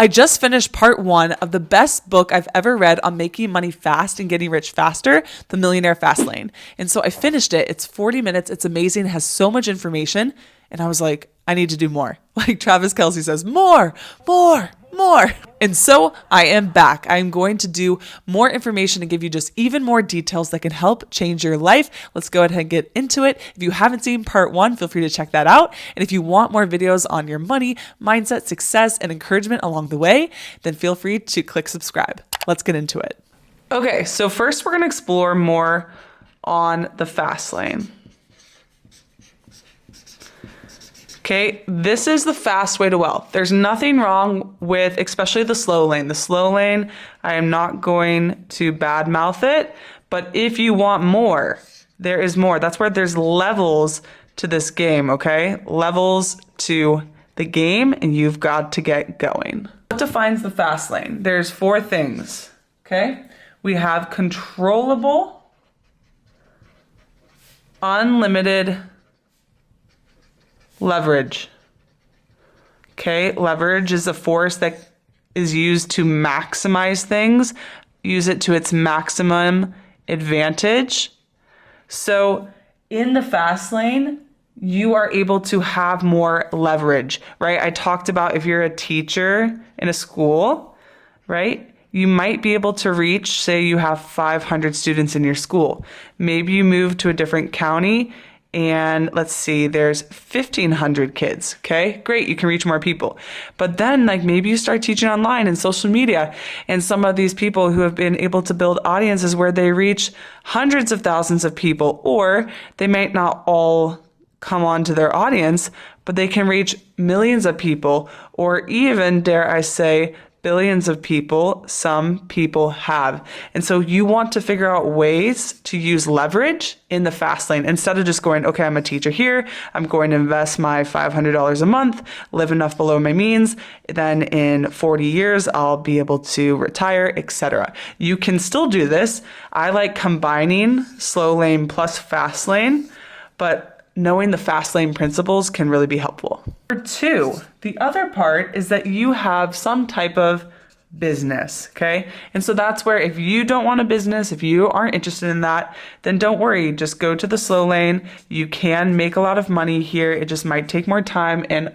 I just finished part 1 of the best book I've ever read on making money fast and getting rich faster, The Millionaire Fastlane. And so I finished it. It's 40 minutes. It's amazing. It has so much information. And I was like, I need to do more. Like Travis Kelce says, more. And so I am back. I'm going to do more information and give you just even more details that can help change your life. Let's go ahead and get into it. If you haven't seen part 1, feel free to check that out. And if you want more videos on your money, mindset, success, and encouragement along the way, then feel free to click subscribe. Let's get into it. Okay, so first we're going to explore more on the fast lane. Okay, this is the fast way to wealth. There's nothing wrong with, especially the slow lane. The slow lane, I am not going to badmouth it, but if you want more, there is more. That's where there's levels to this game, okay? Levels to the game, and you've got to get going. What defines the fast lane? There's 4 things, okay? We have controllable, unlimited leverage. Okay, leverage is a force that is used to maximize things, use it to its maximum advantage. So in the fast lane, you are able to have more leverage, right? I talked about if you're a teacher in a school, right? You might be able to reach, say you have 500 students in your school. Maybe you move to a different county and let's see, there's 1,500 kids, okay? Great, you can reach more people. But then like maybe you start teaching online and social media, and some of these people who have been able to build audiences where they reach hundreds of thousands of people, or they might not all come onto their audience, but they can reach millions of people, or even, dare I say, billions of people. Some people have. And so you want to figure out ways to use leverage in the fast lane instead of just going, okay, I'm a teacher here. I'm going to invest my $500 a month, live enough below my means. Then in 40 years, I'll be able to retire, etc. You can still do this. I like combining slow lane plus fast lane, but knowing the fast lane principles can really be helpful. Number 2, the other part is that you have some type of business, okay? And so that's where if you don't want a business, if you aren't interested in that, then don't worry, just go to the slow lane. You can make a lot of money here. It just might take more time and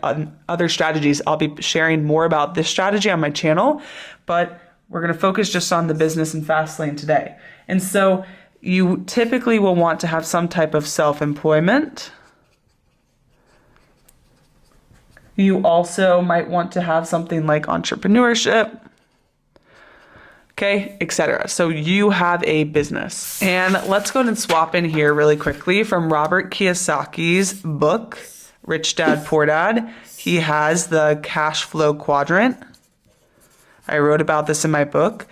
other strategies. I'll be sharing more about this strategy on my channel, but we're going to focus just on the business and fast lane today. And so you typically will want to have some type of self-employment. You also might want to have something like entrepreneurship, okay, etc. So you have a business. And let's go ahead and swap in here really quickly from Robert Kiyosaki's book, Rich Dad, Poor Dad. He has the Cashflow Quadrant. I wrote about this in my book.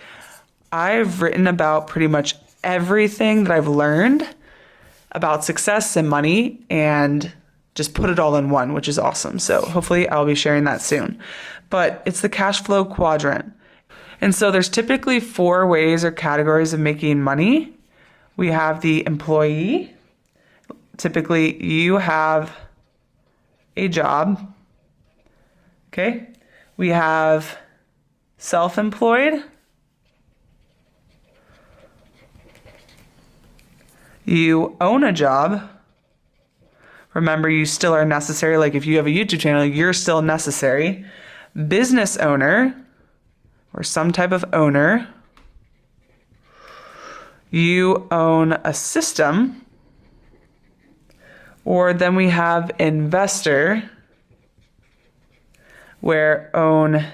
I've written about pretty much everything that I've learned about success and money and just put it all in one, which is awesome. So hopefully I'll be sharing that soon. But it's the cash flow quadrant. And so there's typically 4 ways or categories of making money. We have the employee. Typically you have a job. Okay. We have self-employed. You own a job. Remember, you still are necessary. Like if you have a YouTube channel, you're still necessary. Business owner, or some type of owner. You own a system. Or then we have investor, where own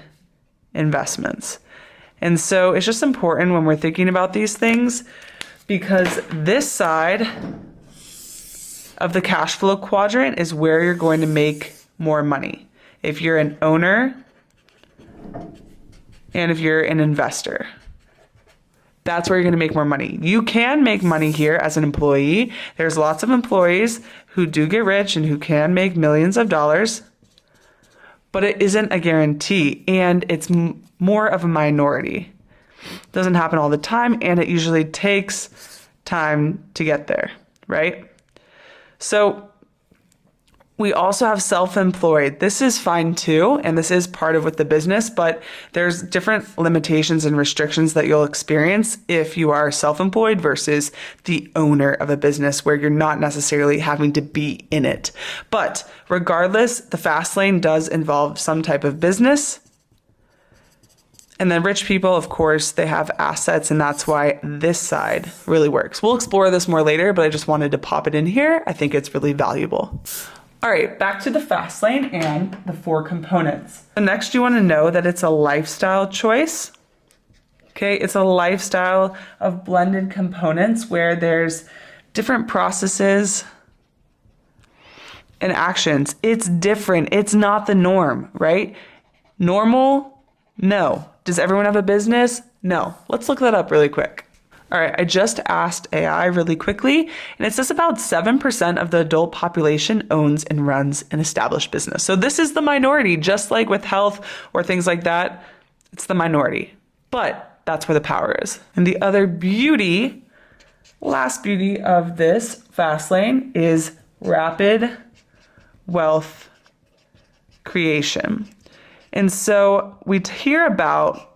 investments. And so it's just important when we're thinking about these things, because this side of the cash flow quadrant is where you're going to make more money. If you're an owner and if you're an investor, that's where you're going to make more money. You can make money here as an employee. There's lots of employees who do get rich and who can make millions of dollars, but it isn't a guarantee, and it's more of a minority. It doesn't happen all the time, and it usually takes time to get there, right? So We also have self-employed. This is fine too, and this is part of with the business, but there's different limitations and restrictions that you'll experience if you are self-employed versus the owner of a business where you're not necessarily having to be in it. But regardless, the fast lane does involve some type of business. And then rich people, of course, they have assets, and that's why this side really works. We'll explore this more later, but I just wanted to pop it in here. I think it's really valuable. All right, back to the fast lane and the 4 components. So next, you want to know that it's a lifestyle choice. Okay, it's a lifestyle of blended components where there's different processes and actions. It's different. It's not the norm, right? Normal? No. Does everyone have a business? No. Let's look that up really quick. All right, I just asked AI really quickly, and it says about 7% of the adult population owns and runs an established business. So this is the minority, just like with health or things like that. It's the minority, but that's where the power is. And the other beauty, last beauty of this fast lane is rapid wealth creation. And so we hear about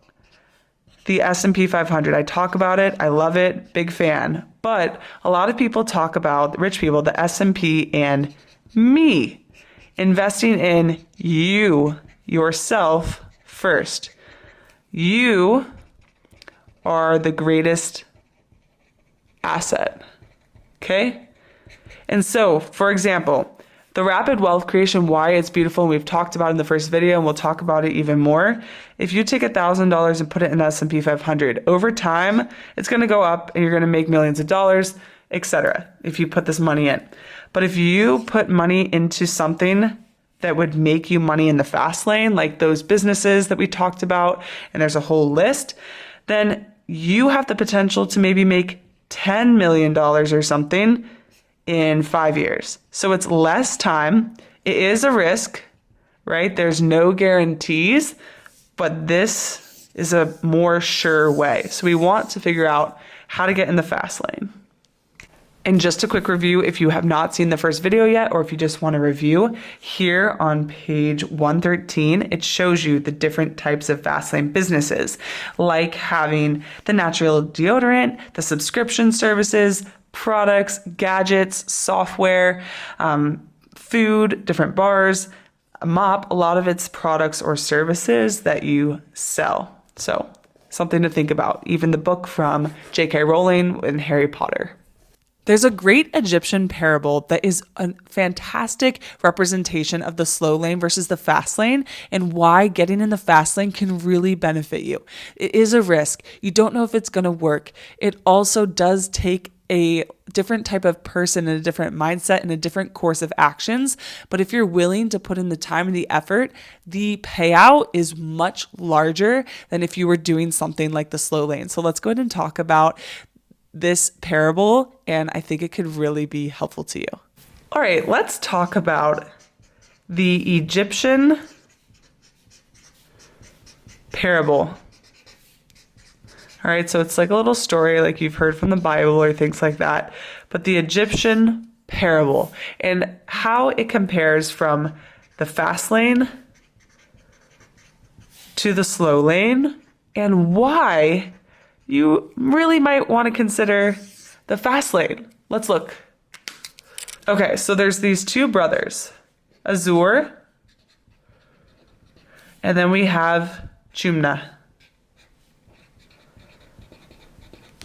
the S&P 500. I talk about it. I love it. Big fan. But a lot of people talk about, rich people, the S&P and me. Investing in you, yourself first. You are the greatest asset. Okay? And so, for example, the rapid wealth creation, why it's beautiful, and we've talked about it in the first video, and we'll talk about it even more. If you take $1,000 and put it in the S&P 500, over time, it's going to go up and you're going to make millions of dollars, etc. if you put this money in. But if you put money into something that would make you money in the fast lane, like those businesses that we talked about, and there's a whole list, then you have the potential to maybe make $10 million or something in 5 years. So it's less time. It is a risk, right? There's no guarantees, but this is a more sure way. So we want to figure out how to get in the fast lane. And just a quick review, if you have not seen the first video yet, or if you just want to review, here on page 113, it shows you the different types of Fastlane businesses, like having the natural deodorant, the subscription services, products, gadgets, software, food, different bars, a mop, a lot of it's products or services that you sell. So something to think about. Even the book from J.K. Rowling and Harry Potter. There's a great Egyptian parable that is a fantastic representation of the slow lane versus the fast lane and why getting in the fast lane can really benefit you. It is a risk. You don't know if it's going to work. It also does take a different type of person and a different mindset and a different course of actions. But if you're willing to put in the time and the effort, the payout is much larger than if you were doing something like the slow lane. So let's go ahead and talk about this parable, and I think it could really be helpful to you. All right, let's talk about the Egyptian parable. All right, so it's like a little story like you've heard from the Bible or things like that, but the Egyptian parable and how it compares from the fast lane to the slow lane and why you really might want to consider the fast lane. Let's look. Okay, so there's these two brothers, Azur, and then we have Jumna.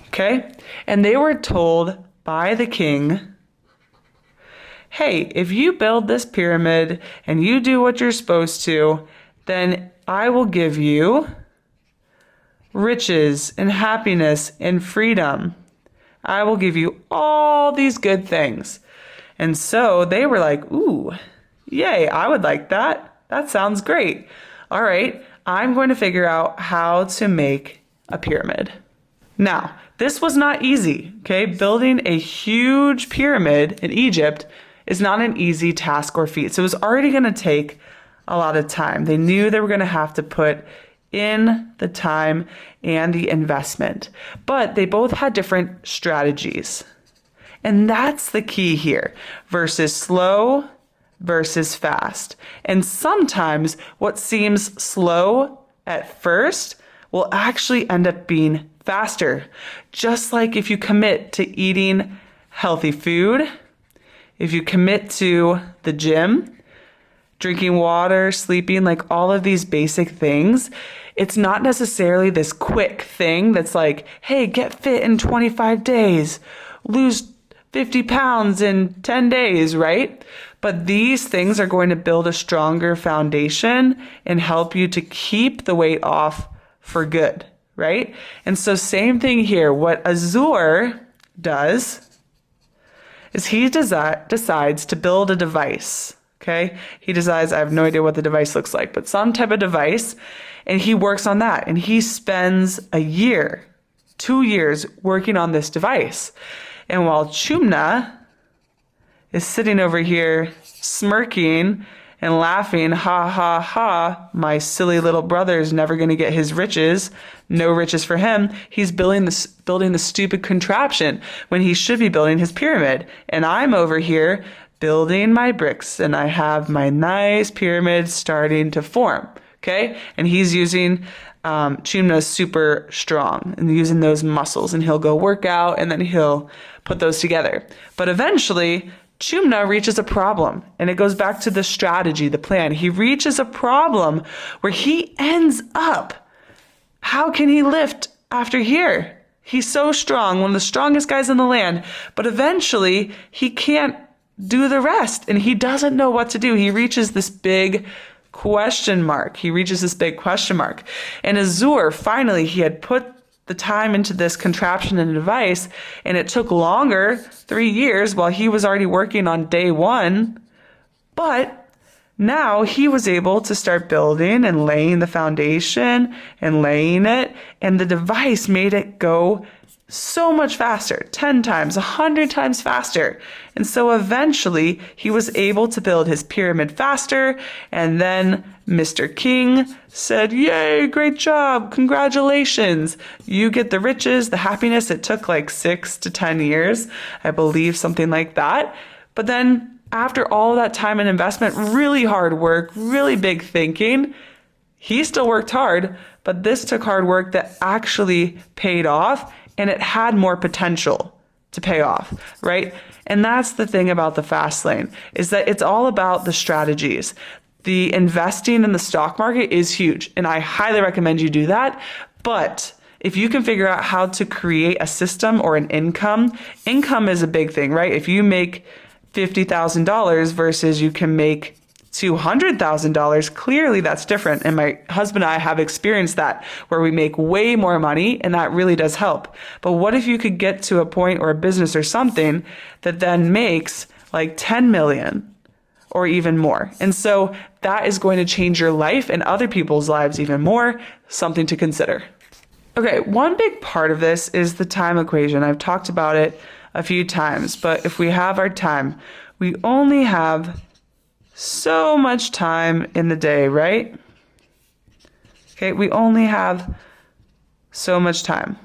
Okay, and they were told by the king, hey, if you build this pyramid and you do what you're supposed to, then I will give you riches and happiness and freedom. I will give you all these good things. And so they were like, ooh, yay, I would like that. That sounds great. All right, I'm going to figure out how to make a pyramid. Now, this was not easy, okay? Building a huge pyramid in Egypt is not an easy task or feat. So it was already going to take a lot of time. They knew they were going to have to put in the time and the investment, but they both had different strategies. And that's the key here versus slow versus fast. And sometimes what seems slow at first will actually end up being faster. Just like if you commit to eating healthy food, if you commit to the gym, drinking water, sleeping, like all of these basic things, it's not necessarily this quick thing that's like, hey, get fit in 25 days, lose 50 pounds in 10 days, right? But these things are going to build a stronger foundation and help you to keep the weight off for good, right? And so same thing here. What Azur does is he decides to build a device, okay? He decides, I have no idea what the device looks like, but some type of device, and he works on that. And he spends a year, 2 years working on this device. And while Chumna is sitting over here smirking and laughing, ha, ha, ha, my silly little brother is never going to get his riches, no riches for him. He's building the stupid contraption when he should be building his pyramid. And I'm over here building my bricks, and I have my nice pyramid starting to form, okay? And he's using, Chumna's super strong and using those muscles, and he'll go work out and then he'll put those together. But eventually, Chumna reaches a problem, and it goes back to the strategy, the plan. He reaches a problem where he ends up, how can he lift after here? He's so strong, one of the strongest guys in the land, but eventually he can't do the rest, and he doesn't know what to do. He reaches this big question mark. And Azur, finally, he had put the time into this contraption and device, and it took longer, 3 years, while he was already working on day one. But now he was able to start building and laying the foundation and laying it, and the device made it go so much faster, 10 times, 100 times faster. And so eventually he was able to build his pyramid faster. And then Mr. King said, yay, great job. Congratulations. You get the riches, the happiness. It took like 6 to 10 years, I believe, something like that. But then after all that time and investment, really hard work, really big thinking, he still worked hard, but this took hard work that actually paid off. And it had more potential to pay off, right? And that's the thing about the fast lane, is that it's all about the strategies. The investing in the stock market is huge, and I highly recommend you do that. But if you can figure out how to create a system or an income is a big thing, right? If you make $50,000 versus you can make $200,000, clearly that's different. And my husband and I have experienced that, where we make way more money, and that really does help. But what if you could get to a point or a business or something that then makes like 10 million or even more? And so that is going to change your life and other people's lives even more. Something to consider. Okay, one big part of this is the time equation. I've talked about it a few times, but if we have our time, we only have so much time in the day, right? Okay, we only have so much time.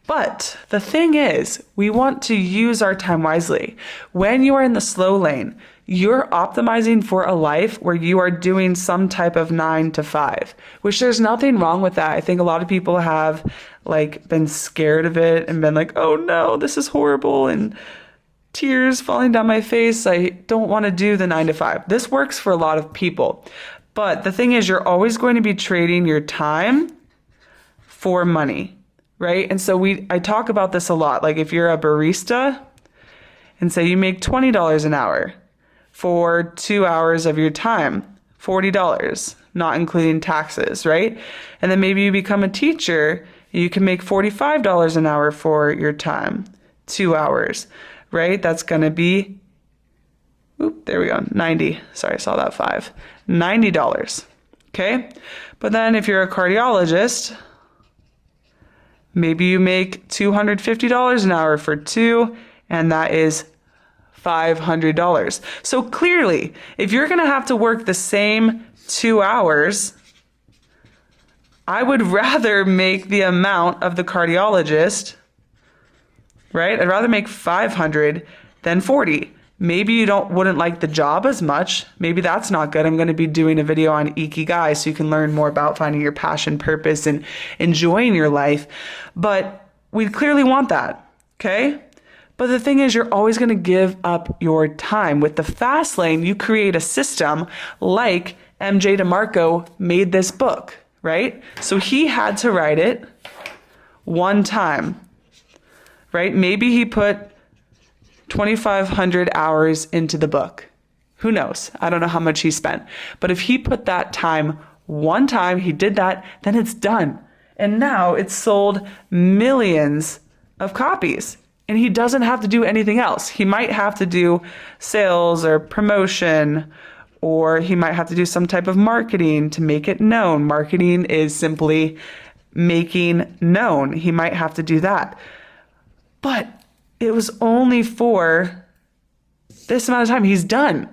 But the thing is, we want to use our time wisely. When you are in the slow lane, you're optimizing for a life where you are doing some type of 9 to 5, which there's nothing wrong with that. I think a lot of people have been scared of it and been like, oh no, this is horrible, and tears falling down my face. I don't want to do the 9 to 5. This works for a lot of people. But the thing is, you're always going to be trading your time for money, right? And so I talk about this a lot. Like if you're a barista and say you make $20 an hour for 2 hours of your time, $40, not including taxes, right? And then maybe you become a teacher, you can make $45 an hour for your time, 2 hours. Right? That's going to be, there we go, 90. Sorry, I saw that 5. $90. Okay? But then if you're a cardiologist, maybe you make $250 an hour for 2, and that is $500. So clearly, if you're going to have to work the same 2 hours, I would rather make the amount of the cardiologist, right? I'd rather make 500 than 40. Maybe you wouldn't like the job as much. Maybe that's not good. I'm going to be doing a video on Ikigai so you can learn more about finding your passion, purpose, and enjoying your life. But we clearly want that, okay? But the thing is, you're always going to give up your time. With the Fastlane, you create a system like MJ DeMarco made this book, right? So he had to write it one time, right? Maybe he put 2,500 hours into the book. Who knows? I don't know how much he spent. But if he put that time one time, he did that, then it's done. And now it's sold millions of copies. And he doesn't have to do anything else. He might have to do sales or promotion, or he might have to do some type of marketing to make it known. Marketing is simply making known. He might have to do that. But it was only for this amount of time. He's done.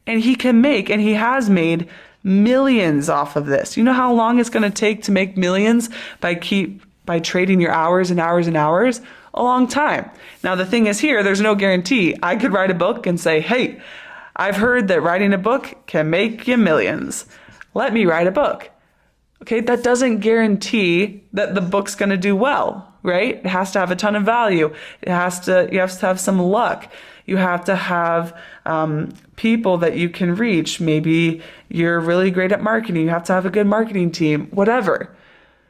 And he can make, and he has made, millions off of this. You know how long it's going to take to make millions by trading your hours and hours and hours? A long time. Now, the thing is here, there's no guarantee. I could write a book and say, hey, I've heard that writing a book can make you millions. Let me write a book. Okay, that doesn't guarantee that the book's going to do well, right? It has to have a ton of value. You have to have some luck. You have to have people that you can reach. Maybe you're really great at marketing. You have to have a good marketing team, whatever.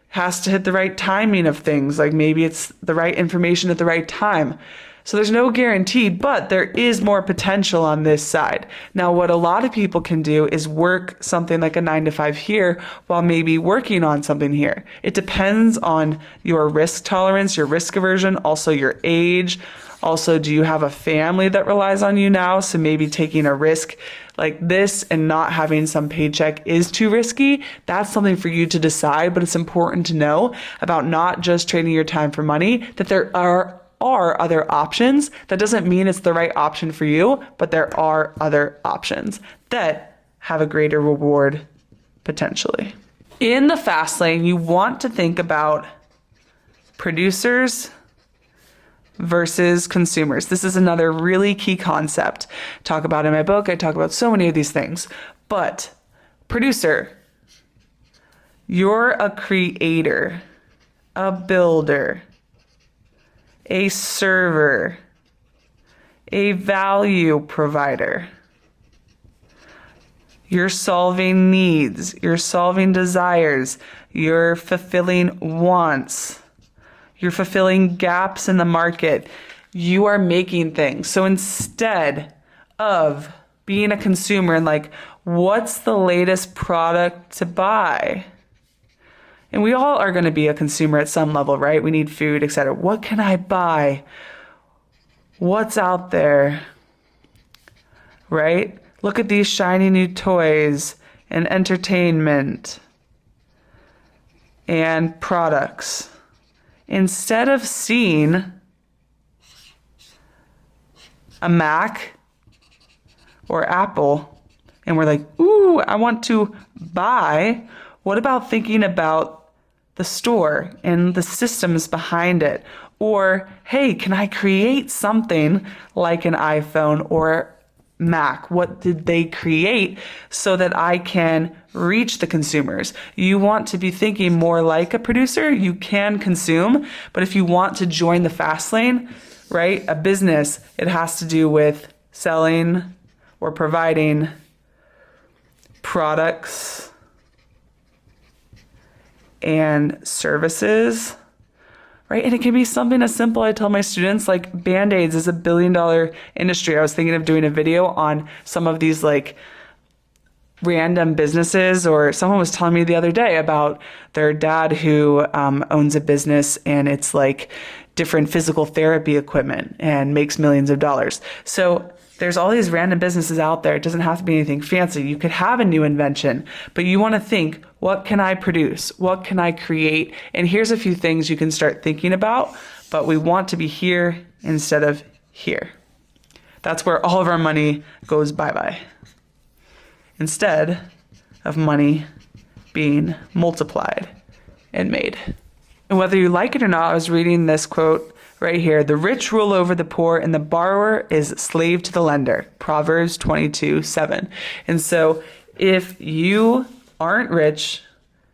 Has to hit the right timing of things. Like maybe it's the right information at the right time. So there's no guarantee, but there is more potential on this side. Now, what a lot of people can do is work something like a 9-to-5 here while maybe working on something here. It depends on your risk tolerance, your risk aversion, also your age. Also, do you have a family that relies on you now? So maybe taking a risk like this and not having some paycheck is too risky. That's something for you to decide, but it's important to know about not just trading your time for money, that there are other options. That doesn't mean it's the right option for you, but there are other options that have a greater reward potentially. In the Fastlane, you want to think about producers versus consumers. This is another really key concept. I talk about in my book. I talk about so many of these things. But producer, you're a creator, a builder, a server, a value provider. You're solving needs, you're solving desires, you're fulfilling wants, you're fulfilling gaps in the market. You are making things. So instead of being a consumer and like, what's the latest product to buy? And we all are going to be a consumer at some level, right? We need food, etc. What can I buy? What's out there? Right? Look at these shiny new toys and entertainment and products. Instead of seeing a Mac or Apple and we're like, ooh, I want to buy, what about thinking about the store and the systems behind it? Or, hey, can I create something like an iPhone or Mac? What did they create so that I can reach the consumers? You want to be thinking more like a producer. You can consume, but if you want to join the Fastlane, right, a business, it has to do with selling or providing products and services, right? And it can be something as simple. I tell my students, like Band-Aids is $1 billion industry. I was thinking of doing a video on some of these like random businesses, or someone was telling me the other day about their dad who owns a business and it's like different physical therapy equipment and makes millions of dollars. So there's all these random businesses out there. It doesn't have to be anything fancy. You could have a new invention, but you want to think, what can I produce? What can I create? And here's a few things you can start thinking about, but we want to be here instead of here. That's where all of our money goes bye-bye. Instead of money being multiplied and made. And whether you like it or not, I was reading this quote right here. The rich rule over the poor and the borrower is slave to the lender. Proverbs 22:7. And so if you aren't rich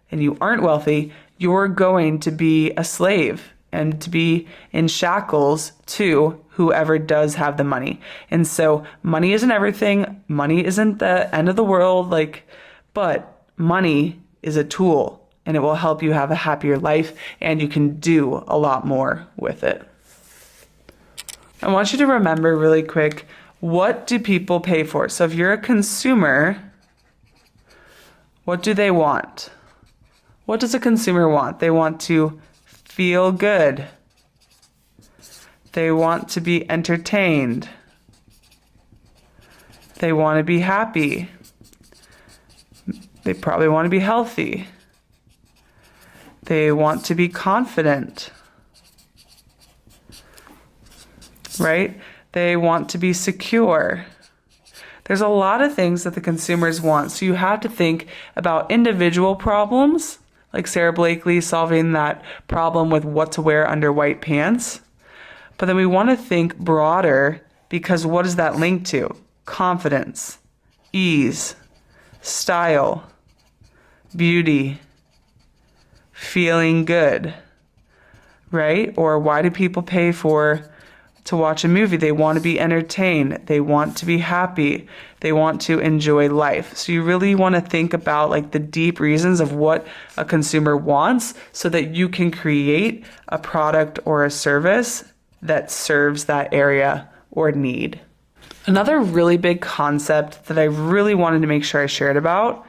and you aren't wealthy, you're going to be a slave and to be in shackles to whoever does have the money. And so money isn't everything. Money isn't the end of the world, but money is a tool and it will help you have a happier life and you can do a lot more with it. I want you to remember really quick, what do people pay for? So if you're a consumer, what do they want? What does a consumer want? They want to feel good. They want to be entertained. They want to be happy. They probably want to be healthy. They want to be confident. Right? They want to be secure. There's a lot of things that the consumers want. So you have to think about individual problems, like Sarah Blakely solving that problem with what to wear under white pants. But then we want to think broader, because what does that link to? Confidence, ease, style, beauty, feeling good, right? Or why do people pay to watch a movie? They want to be entertained. They want to be happy. They want to enjoy life. So you really want to think about the deep reasons of what a consumer wants so that you can create a product or a service that serves that area or need. Another really big concept that I really wanted to make sure I shared about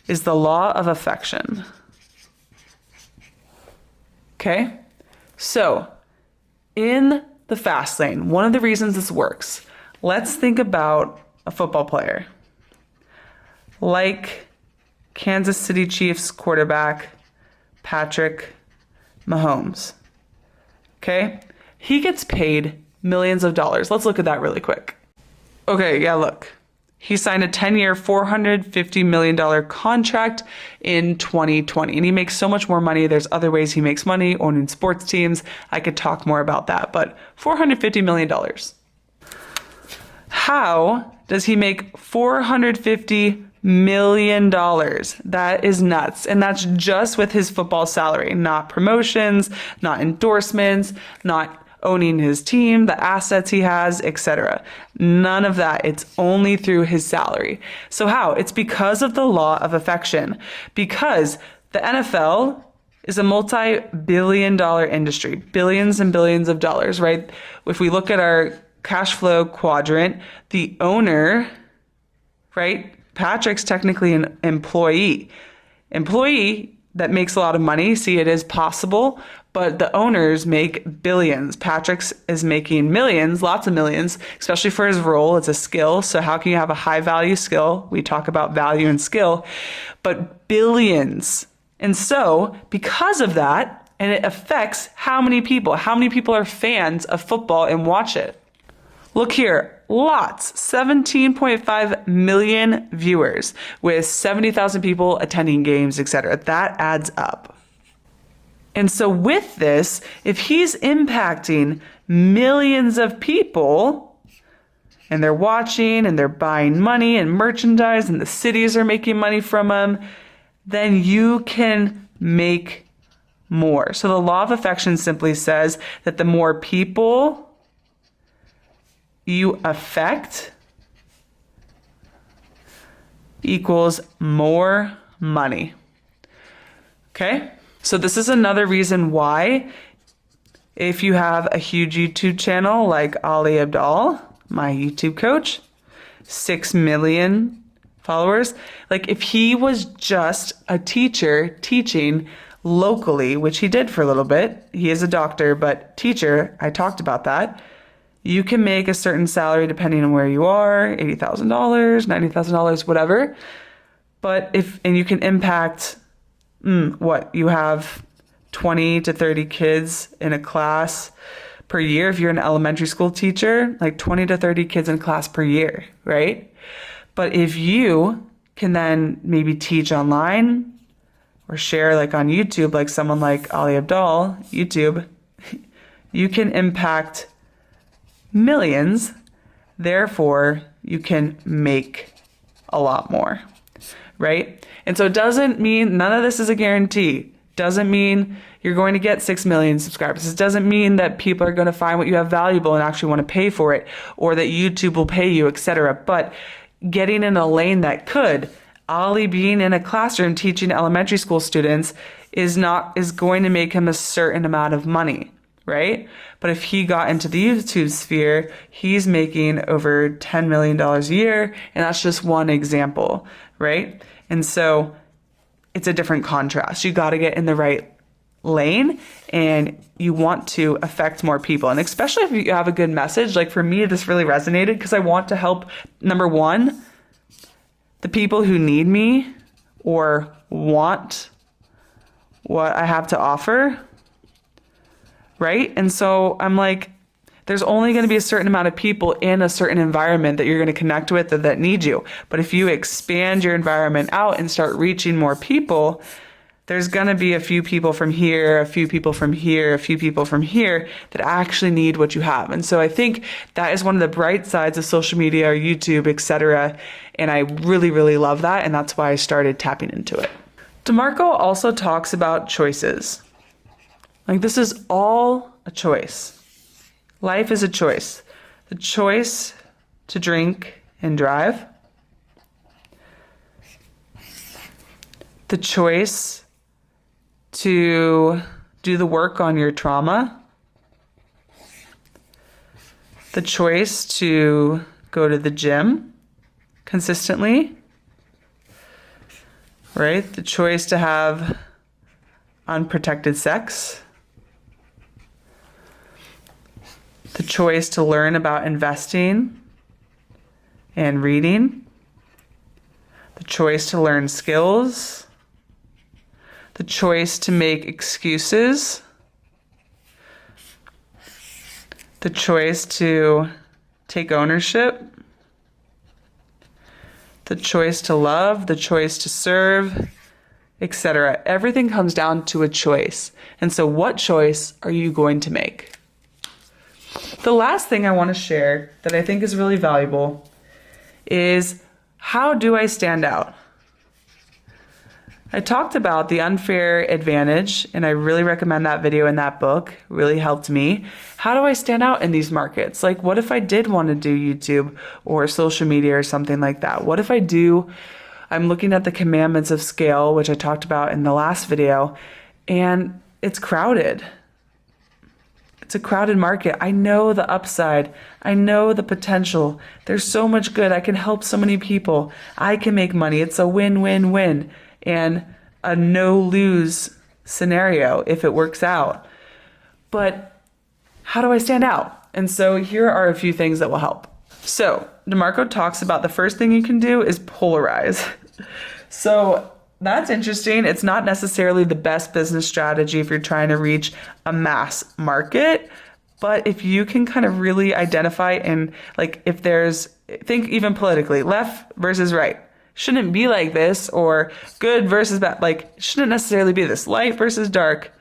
is the law of affection. Okay? So, in the Fastlane, one of the reasons this works, let's think about a football player. Like Kansas City Chiefs quarterback Patrick Mahomes. Okay? He gets paid millions of dollars. Let's look at that really quick. Okay, yeah, look. He signed a 10-year, $450 million contract in 2020. And he makes so much more money. There's other ways he makes money, owning sports teams. I could talk more about that, but $450 million. How does he make $450 million? That is nuts. And that's just with his football salary, not promotions, not endorsements, not owning his team, the assets he has, etc. None of that. It's only through his salary. So how? It's because of the law of affection. Because the NFL is a multi-billion-dollar industry, billions and billions of dollars, right? If we look at our Cashflow Quadrant, the owner, right? Patrick's technically an employee that makes a lot of money. See, it is possible, but the owners make billions. Patrick's is making millions, lots of millions, especially for his role. It's a skill. So how can you have a high value skill? We talk about value and skill, but billions. And so because of that, and it affects how many people are fans of football and watch it. Look here, lots, 17.5 million viewers with 70,000 people attending games, etc. That adds up. And so with this, if he's impacting millions of people and they're watching and they're buying money and merchandise and the cities are making money from him, then you can make more. So the law of affection simply says that the more people you affect equals more money. Okay? So this is another reason why if you have a huge YouTube channel like Ali Abdal, my YouTube coach, 6 million followers, if he was just a teacher teaching locally, which he did for a little bit, he is a doctor, but teacher, I talked about that. You can make a certain salary depending on where you are, $80,000, $90,000, whatever. And you can impact, you have 20 to 30 kids in a class per year. If you're an elementary school teacher, 20 to 30 kids in a class per year, right? But if you can then maybe teach online or share on YouTube, someone like Ali Abdal, YouTube, you can impact millions. Therefore, you can make a lot more, right? And so it doesn't mean, none of this is a guarantee. Doesn't mean you're going to get 6 million subscribers. It doesn't mean that people are going to find what you have valuable and actually want to pay for it, or that YouTube will pay you, etc. But getting in a lane that could, Ollie being in a classroom teaching elementary school students is going to make him a certain amount of money, right? But if he got into the YouTube sphere, he's making over $10 million a year, and that's just one example, right? And so it's a different contrast. You got to get in the right lane, and you want to affect more people. And especially if you have a good message, like for me, this really resonated because I want to help, number one, the people who need me or want what I have to offer, right? And so I'm like, there's only going to be a certain amount of people in a certain environment that you're going to connect with that need you. But if you expand your environment out and start reaching more people, there's going to be a few people from here, a few people from here, a few people from here that actually need what you have. And so I think that is one of the bright sides of social media or YouTube, etc. And I really, really love that. And that's why I started tapping into it. DeMarco also talks about choices. Like, this is all a choice. Life is a choice. The choice to drink and drive. The choice to do the work on your trauma. The choice to go to the gym consistently. Right? The choice to have unprotected sex. The choice to learn about investing and reading. The choice to learn skills. The choice to make excuses. The choice to take ownership. The choice to love, the choice to serve, etc. Everything comes down to a choice. And so what choice are you going to make? The last thing I want to share that I think is really valuable is, how do I stand out? I talked about the unfair advantage, and I really recommend that video in that book. It really helped me. How do I stand out in these markets? Like, what if I did want to do YouTube or social media or something like that? What if I'm looking at the commandments of scale, which I talked about in the last video, and it's crowded. It's a crowded market. I know the upside. I know the potential. There's so much good. I can help so many people. I can make money. It's a win-win-win and a no-lose scenario if it works out. But how do I stand out? And so here are a few things that will help. So DeMarco talks about the first thing you can do is polarize. So that's interesting. It's not necessarily the best business strategy if you're trying to reach a mass market, but if you can kind of really identify, and like, if think even politically, left versus right. Shouldn't be like this, or good versus bad. Like, shouldn't necessarily be this, light versus dark,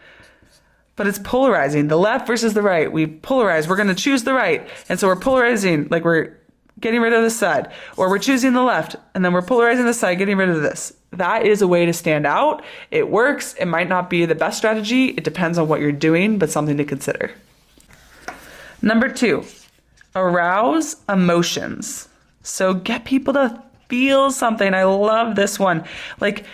but it's polarizing. The left versus the right. We polarize. We're going to choose the right. And so we're polarizing, like we're getting rid of this side, or we're choosing the left and then we're polarizing this side, getting rid of this. That is a way to stand out. It works. It might not be the best strategy. It depends on what you're doing, but something to consider. Number 2, arouse emotions. So get people to feel something. I love this one. Like,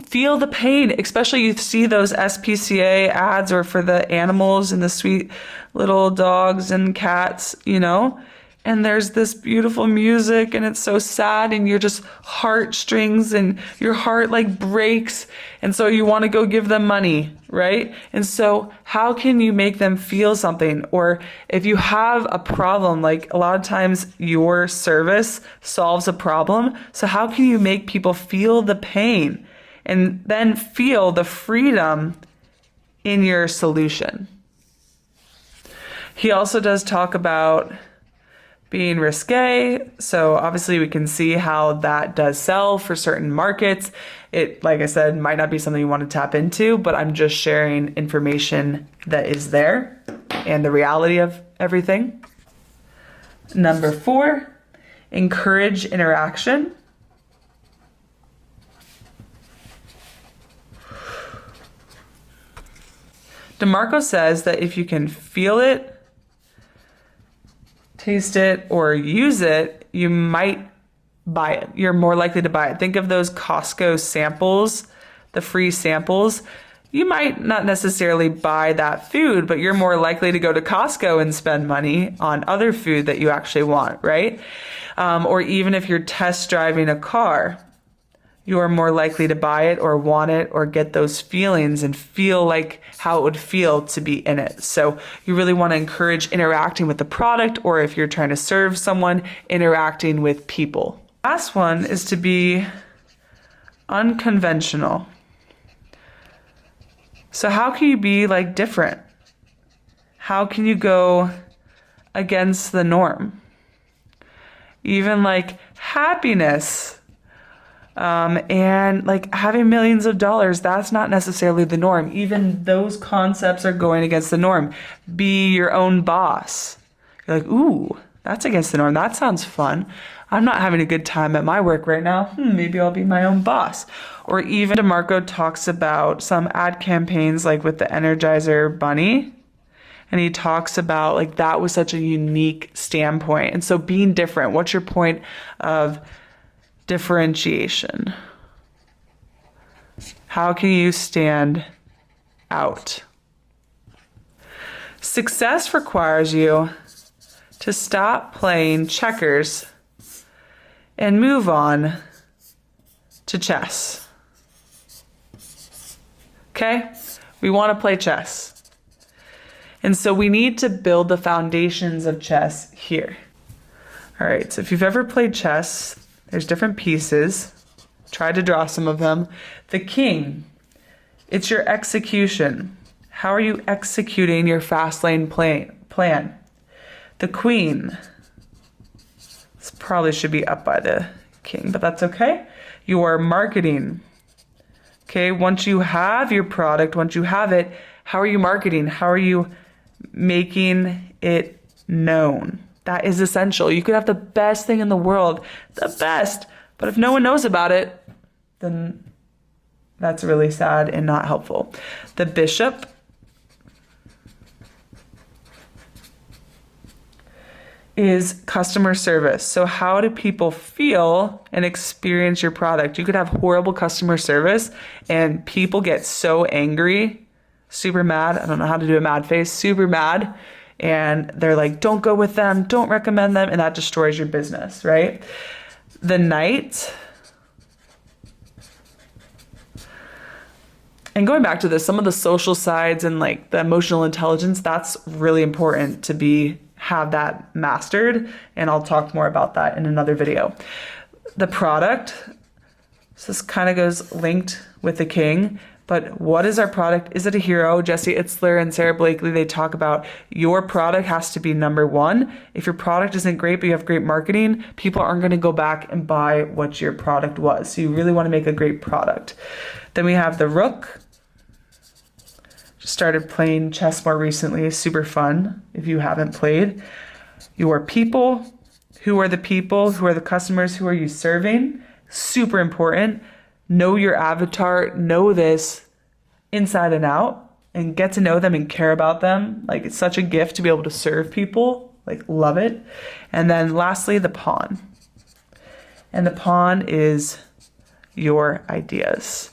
feel the pain, especially you see those SPCA ads, or for the animals and the sweet little dogs and cats, and there's this beautiful music and it's so sad, and you're just heartstrings and your heart like breaks. And so you want to go give them money, right? And so how can you make them feel something? Or if you have a problem, like a lot of times your service solves a problem. So how can you make people feel the pain and then feel the freedom in your solution? He also does talk about being risque. So obviously we can see how that does sell for certain markets. It, like I said, might not be something you want to tap into, but I'm just sharing information that is there. and the reality of everything. Number 4, encourage interaction. DeMarco says that if you can feel it, taste it, or use it, you might buy it. You're more likely to buy it. Think of those Costco samples, the free samples. You might not necessarily buy that food, but you're more likely to go to Costco and spend money on other food that you actually want, right? Or even if you're test driving a car, you are more likely to buy it or want it or get those feelings and feel like how it would feel to be in it. So you really want to encourage interacting with the product, or if you're trying to serve someone, interacting with people. Last one is to be unconventional. So how can you be like different? How can you go against the norm? Even like happiness. And like having millions of dollars, that's not necessarily the norm. Even those concepts are going against the norm. Be your own boss. You're like, ooh, that's against the norm. That sounds fun. I'm not having a good time at my work right now. Maybe I'll be my own boss. Or even DeMarco talks about some ad campaigns like with the Energizer Bunny. And he talks about like that was such a unique standpoint. And so being different, what's your point of differentiation? How can you stand out? Success requires you to stop playing checkers and move on to chess. Okay? We want to play chess. And so we need to build the foundations of chess here. All right, so if you've ever played chess, there's different pieces. Try to draw some of them. The king, it's your execution. How are you executing your Fastlane plan? The queen, this probably should be up by the king, but that's okay. Your marketing. Okay, once you have your product, once you have it, how are you marketing? How are you making it known? That is essential. You could have the best thing in the world, the best, but if no one knows about it, then that's really sad and not helpful. The bishop is customer service. So how do people feel and experience your product? You could have horrible customer service and people get so angry, super mad. I don't know how to do a mad face, super mad. And they're like, don't go with them, don't recommend them. And that destroys your business, right? The knight. And going back to this, some of the social sides and like the emotional intelligence, that's really important to have that mastered. And I'll talk more about that in another video. The product. So this kind of goes linked with the king. But what is our product? Is it a hero? Jesse Itzler and Sarah Blakely, they talk about your product has to be number one. If your product isn't great, but you have great marketing, people aren't going to go back and buy what your product was. So you really want to make a great product. Then we have the rook. Just started playing chess more recently. Super fun if you haven't played. Your people. Who are the people? Who are the customers? Who are you serving? Super important. Know your avatar, know this inside and out, and get to know them and care about them. Like, it's such a gift to be able to serve people, like, love it. And then lastly, the pawn. And the pawn is your ideas.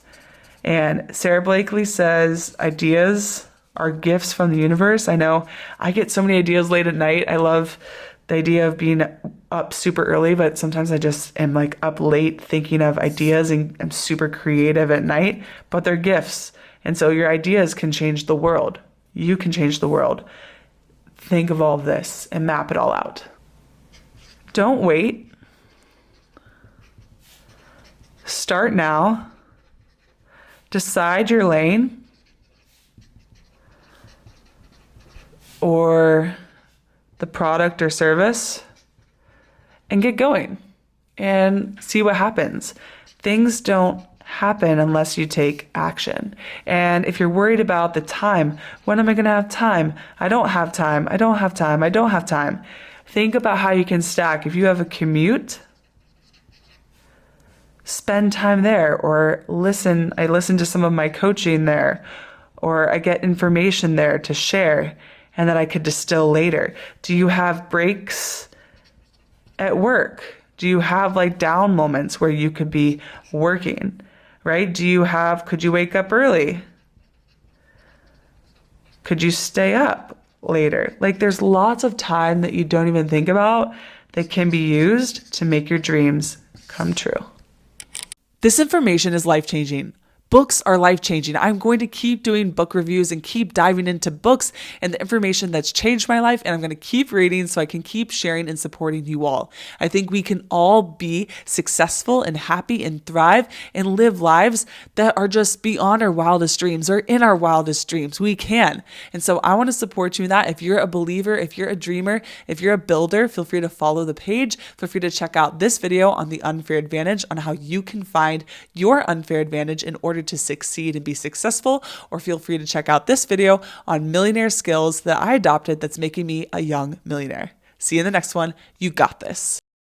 And Sarah Blakely says ideas are gifts from the universe. I know I get so many ideas late at night. I love the idea of being up super early, but sometimes I just am like up late thinking of ideas and I'm super creative at night, but they're gifts. And so your ideas can change the world. You can change the world. Think of all of this and map it all out. Don't wait. Start now. Decide your lane or the product or service and get going and see what happens. Things don't happen unless you take action. And if you're worried about the time, when am I going to have time? I don't have time. I don't have time. I don't have time. Think about how you can stack. If you have a commute, spend time there, or listen. I listen to some of my coaching there, or I get information there to share and that I could distill later. Do you have breaks at work? Do you have like down moments where you could be working, right? Could you wake up early? Could you stay up later? Like there's lots of time that you don't even think about that can be used to make your dreams come true. This information is life-changing. Books are life-changing. I'm going to keep doing book reviews and keep diving into books and the information that's changed my life, and I'm going to keep reading so I can keep sharing and supporting you all. I think we can all be successful and happy and thrive and live lives that are just beyond our wildest dreams or in our wildest dreams. We can. And so I want to support you in that. If you're a believer, if you're a dreamer, if you're a builder, feel free to follow the page. Feel free to check out this video on the unfair advantage, on how you can find your unfair advantage in order to succeed and be successful, or feel free to check out this video on millionaire skills that I adopted that's making me a young millionaire. See you in the next one. You got this.